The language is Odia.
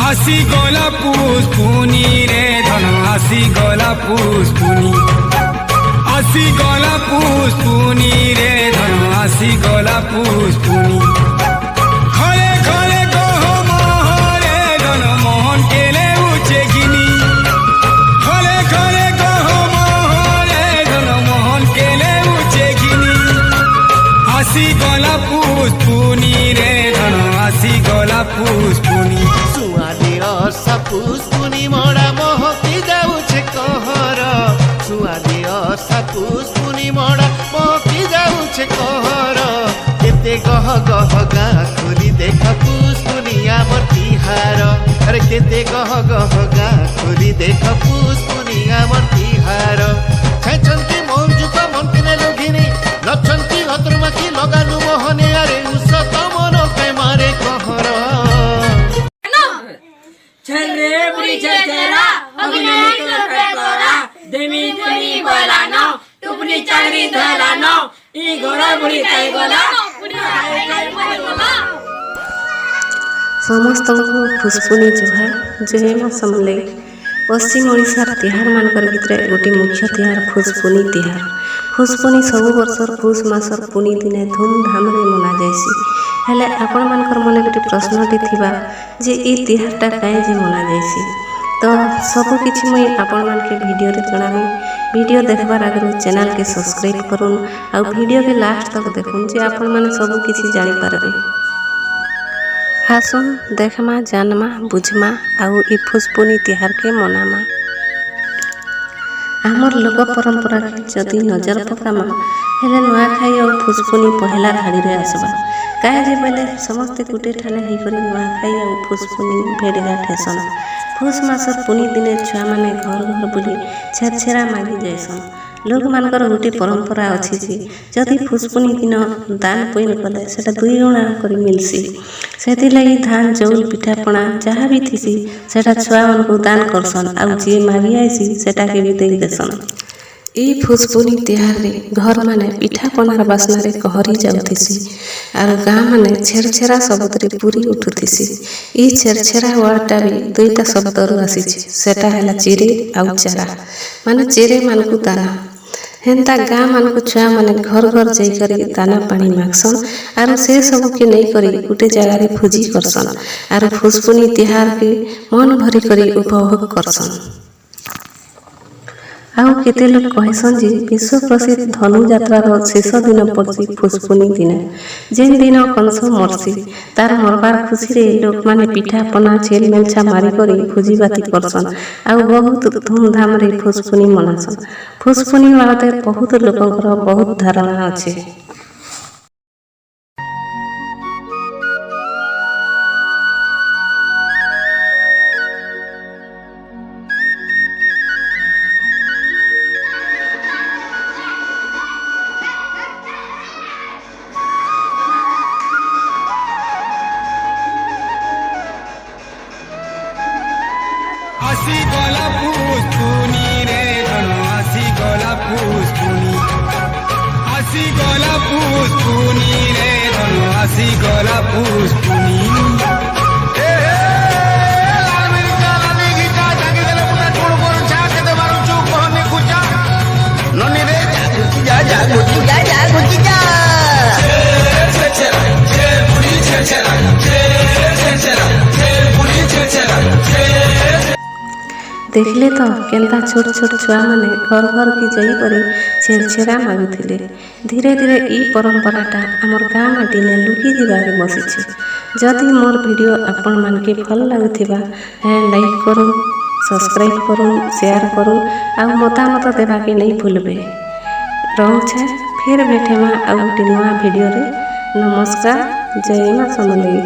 আসি গলা পুষ্পুনি রে ধন আসি গলা পুষ্পুনি আসি গলা পুষ্পুনি রে ধন আসি গলা পুষ্পুনি খরে খরে গহ মহরে ধন মোহন কেলে উঠে গিনি খরে খরে গহ মহরে ধন মোহন কেলে উঠে গিনি আসি গলা পুষ্পুনি রে ধন আসি গলা পুষ্পুনি सुआदिया पुष्पुनी मोड़ा मोहती जाऊे कहर सुआदिया पुष्पुनी मोड़ा मोहती जाऊे कहर केते गह गह गाँ खोली देख पुष्पुनी आमर तिहार अरे केते गह गह गाँ खोली देख पुष्पुनी आमर तिहार छाइछन्ती मौजुक मंकिने लोगिनी लक्षन्ती हतरमाखी लगानु मोहने अरे उस तमन प्रेमारे कहर छर्रे बुढ़ी छरछरा अग्नि करा देमी देमी बोलानो टुपनी चांगरी धलानो ई घोड़ा बुढ़ी ताई गला समस्तଙ୍କୁ ଫୁସ୍ପୁନି ଜୁହାର ଜୟ ମା ସମଲେଇ। ପଶ୍ଚିମ ଓଡ଼ିଶାର ତିହାର ମାନଙ୍କର ଭିତରେ ଗୋଟିଏ ମୁଖ୍ୟ ତିହାର ଫୁସ୍ପୁନି ତିହାର। ଫୁସ୍ପୁନି ସବୁ ବର୍ଷର ପୁଷ ମାସର ପୁନି ଦିନେ ଧୁମଧାମରେ ମନାଯାଏସି। ହେଲେ ଆପଣମାନଙ୍କର ମନେ ଗୋଟେ ପ୍ରଶ୍ନଟି ଥିବା ଯେ ଏ ତିହାରଟା କାହିଁ ଯେ ମନାଯାଏସି। ତ ସବୁକିଛି ମୁଇଁ ଆପଣମାନଙ୍କୁ ଭିଡ଼ିଓରେ ଜଣାବି। ଭିଡ଼ିଓ ଦେଖବାର ଆଗରୁ ଚ୍ୟାନେଲକେ ସବସ୍କ୍ରାଇବ୍ କରୁନ୍ ଆଉ ଭିଡ଼ିଓକେ ଲାଷ୍ଟ ତକ ଦେଖୁନ୍ ଯେ ଆପଣମାନେ ସବୁକିଛି ଜାଣିପାରିବେ। ଆସୁନ୍ ଦେଖମା ଜାନମା ବୁଝମା ଆଉ ଇ ଫୁସ୍ପୁନି ତିହାରକେ ମନାମା। ଆମର ଲୋକ ପରମ୍ପରାକେ ଯଦି ନଜର ପକାମା ହେଲେ ନୂଆଖାଇ ଆଉ ଫୁସ୍ପୁନି ପହିଲା ଧାଡ଼ିରେ ଆସବା। କାହିଁ ଯେ ବୋଇଲେ ସମସ୍ତେ ଗୋଟିଏ ଠାନେ ହେଇକରି ନୂଆଖାଇ ଆଉ ଫୁସ୍ପୁନି ଭେଡ଼ିଘାଟ ହେସନ୍। ପୁଷ ମାସର ପୁନି ଦିନେ ଛୁଆମାନେ ଘର ଘର ବୁଲି ଛେରଛେରା ମାଗି ଯାଏସନ୍। ଲୋକମାନଙ୍କର ଗୋଟିଏ ପରମ୍ପରା ଅଛି ଯେ ଯଦି ଫୁସ୍ପୁନି ଦିନ ଦାନ ପଇନ କଲେ ସେଟା 2 ଗୁଣା କରି ମିଲ୍ସି। ସେଥିଲାଗି ଧାନ ଚାଉଳ ପିଠାପଣା ଯାହା ବି ଥିସି ସେଟା ଛୁଆମାନଙ୍କୁ ଦାନ କରସନ୍ ଆଉ ଯିଏ ମାଗି ଆଇସି ସେଟାକେ ବି ଦେଇ ଦେସନ୍। এই ଫୁସ୍ପୁନି ତିହାରରେ ଘରମାନେ ପିଠାପଣାର ବାସ୍ନାରେ କହରି ଯାଉଥିସି ଆଉ ଗାଁ ମାନେ ଛେରଛେରା ଶବ୍ଦରେ ପୁରି ଉଠୁଥିସି। ଏ ଛେରଛେରା ୱାର୍ଡଟା ବି 2ଟା ଶବ୍ଦରୁ ଆସିଛି। ସେଟା ହେଲା ଚିରେ ଆଉ ଚାରା ମାନେ ଚିରେ ମାନଙ୍କୁ ଦାନା। ହେନ୍ତା ଗାଁ ମାନଙ୍କୁ ଛୁଆମାନେ ଘର ଘର ଯାଇକରି ଦାନା ପାଣି ମାଗସନ୍ ଆରୁ ସେ ସବୁକେ ନେଇକରି ଗୋଟେ ଜାଗାରେ ଭୋଜି କରସନ୍ ଆରୁ ଫୁସ୍ପୁନି ତିହାରକେ ମନ ଭରି କରି ଉପଭୋଗ କରସନ୍। ଆଉ କେତେ ଲୋକ କହେସନ୍ ଯେ ବିଶ୍ୱ ପ୍ରସିଦ୍ଧ ଧନୁଯାତ୍ରାର ଶେଷ ଦିନ ପଡ଼୍ସି ଫୁସ୍ପୁନି ଦିନ। ଯେନ୍ ଦିନ କଂସ ମର୍ସି ତାର ମରବାର ଖୁସିରେ ଲୋକମାନେ ପିଠାପଣା ଛେଲ ମେଲଛା ମାରିକରି ଭୋଜିବାତି କରସନ୍ ଆଉ ବହୁତ ଧୁମଧାମରେ ଫୁସ୍ପୁନି ମନାସନ୍। ଫୁସ୍ପୁନି ବାବଦରେ ବହୁତ ଲୋକଙ୍କର ବହୁତ ଧାରଣା ଅଛି। আসি গলা পুষ্পুনি রে ধন আসি গলা পুষ্পুনি আসি গলা পুষ্পুনি রে ধন আসি গলা পুষ্পুনি ଦେଖିଲେ ତ କେନ୍ତା ଛୋଟ ଛୋଟ ଛୁଆମାନେ ଘର ଘରକେ ଯାଇକରି ଛେରଛେରା ମାଗୁଥିଲେ। ଧୀରେ ଧୀରେ ଇ ପରମ୍ପରାଟା ଆମର ଗାଁ ମାଟିନେ ଲୁକି ଯିବାରେ ବସିଛି। ଯଦି ମୋର ଭିଡ଼ିଓ ଆପଣମାନଙ୍କୁ ଭଲ ଲାଗୁଥିବା ହେଲେ ଲାଇକ୍ କରୁନ୍, ସବସ୍କ୍ରାଇବ୍ କରୁନ୍, ସେୟାର କରୁନ୍ ଆଉ ମତାମତ ଦେବାକେ ନେଇ ଭୁଲବେ। ରହୁଛେ ଫେର ଭେଟେମା ଆଉ ଗୋଟେ ନୂଆ ଭିଡ଼ିଓରେ। ନମସ୍କାର, ଜୟ ମା ସମଲେଇ।